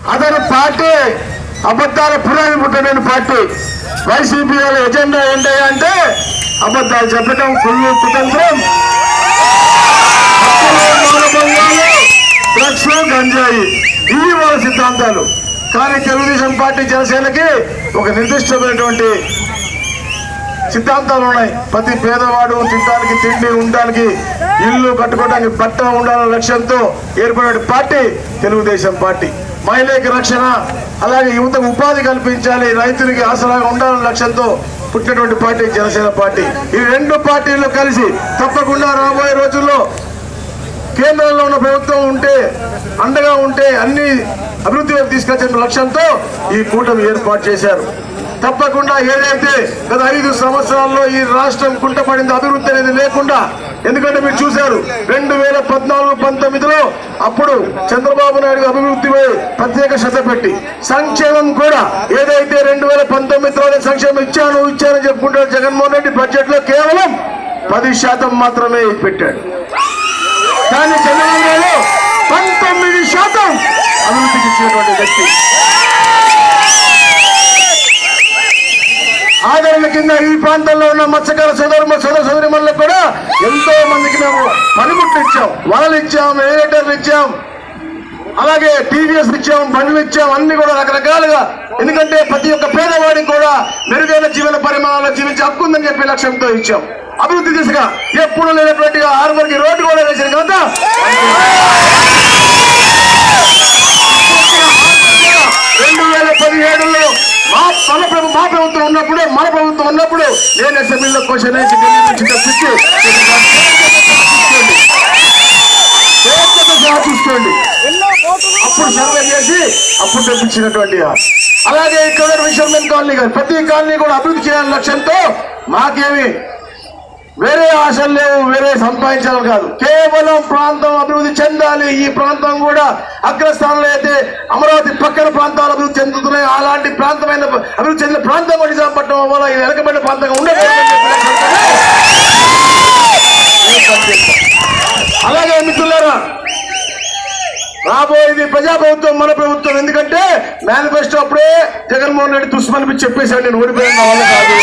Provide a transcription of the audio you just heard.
అతని పార్టీ అబద్ధాల పురాణి పుట్టలేని party. YCP వాళ్ళ ఎజెండా ఏంటంటే అబద్ధాలు చెప్పడం, కుళ్ళు కుతంత్రం, డ్రగ్స్, గంజాయి, ఇవి వాళ్ళ సిద్ధాంతాలు. కానీ తెలుగుదేశం పార్టీ జనసేనకి ఒక నిర్దిష్టమైనటువంటి సిద్ధాంతాలు ఉన్నాయి. ప్రతి పేదవాడు తినడానికి తిండి, ఉండడానికి ఇల్లు, కట్టుకోవడానికి బట్ట ఉండాలనే లక్ష్యంతో ఏర్పడిన పార్టీ తెలుగుదేశం పార్టీ. మహిళకి రక్షణ, అలాగే యువతకు ఉపాధి కల్పించాలి, రైతులకి ఆసరాగా ఉండాలనే లక్ష్యంతో పుట్టినటువంటి పార్టీ జనసేన పార్టీ. ఈ రెండు పార్టీలు కలిసి తప్పకుండా రాబోయే రోజుల్లో కేంద్రంలో ఉన్న ప్రభుత్వం ఉంటే, అండగా ఉంటే అన్ని అభివృద్ధి వైపు తీసుకొచ్చే లక్ష్యంతో ఈ కూటమి ఏర్పాటు చేశారు. తప్పకుండా ఏదైతే గత 5 సంవత్సరాల్లో ఈ రాష్ట్రం కుంటపడింది, అభివృద్ధి అనేది లేకుండా. ఎందుకంటే మీరు చూశారు 2014-19లో అప్పుడు చంద్రబాబు నాయుడు అభివృద్ధిపై ప్రత్యేక శ్రద్ధ పెట్టి, సంక్షేమం కూడా ఏదైతే 2019లోనే సంక్షేమం ఇచ్చానని చెప్పుకుంటాడు జగన్మోహన్ రెడ్డి, బడ్జెట్ లో కేవలం 10% మాత్రమే పెట్టాడు. కానీ చంద్రబాబు నాయుడు 19% అభివృద్ధికి ఇచ్చినటువంటి వ్యక్తి. ఆదరణ కింద ఈ ప్రాంతంలో ఉన్న మత్స్యకార సోదరిమణులకు కూడా ఎంతో మందికి మేము పనిముట్లు ఇచ్చాం, వలలు ఇచ్చాం, ఎలివేటర్లు ఇచ్చాం, అలాగే టీవీఎస్ ఇచ్చాం, బండ్లు ఇచ్చాం, అన్ని కూడా రకరకాలుగా. ఎందుకంటే ప్రతి ఒక్క పేదవాడికి కూడా మెరుగైన జీవన పరిమాణాల్లో జీవించే హక్కు ఉందని చెప్పి లక్ష్యంతో ఇచ్చాం. అభివృద్ధి దిశగా ఎప్పుడు లేనటువంటిగా 6 వరకు రోడ్డు కూడా వేసిన కదా. 2017లో మా ప్రభుత్వం ఉన్నప్పుడు నేను అసెంబ్లీలో క్వశ్చన్ వేసి చూసుకోండి, అప్పుడు సర్వే చేసి అప్పుడు తెప్పించినటువంటి. అలాగే ఇక్కడ విషయం కాలనీ కానీ ప్రతి కాలనీ కూడా అభివృద్ధి చేయాలని లక్ష్యంతో మాకేమి వేరే ఆశలు లేవు, వేరే సంపాదించాలి కాదు, కేవలం ప్రాంతం అభివృద్ధి చెందాలి. ఈ ప్రాంతం కూడా అగ్రస్థానంలో అయితే అమరావతి పక్కన ప్రాంతాలు అభివృద్ధి చెందుతున్నాయి, అలాంటి ప్రాంతమైన అభివృద్ధి చెందిన ప్రాంతం కూడా నిజాంపట్నం వల్ల ఇది వెనకబడిన ప్రాంతంగా ఉండకూడదు. అలాగే మిత్రులారా, రాబోయేది ప్రజాప్రభుత్వం, మన ప్రభుత్వం. ఎందుకంటే మేనిఫెస్టో అప్పుడే జగన్మోహన్ రెడ్డి దుష్మనిపి చెప్పేశాడు, నేను ఓడిపోయాను, నా వల్ల కాదు.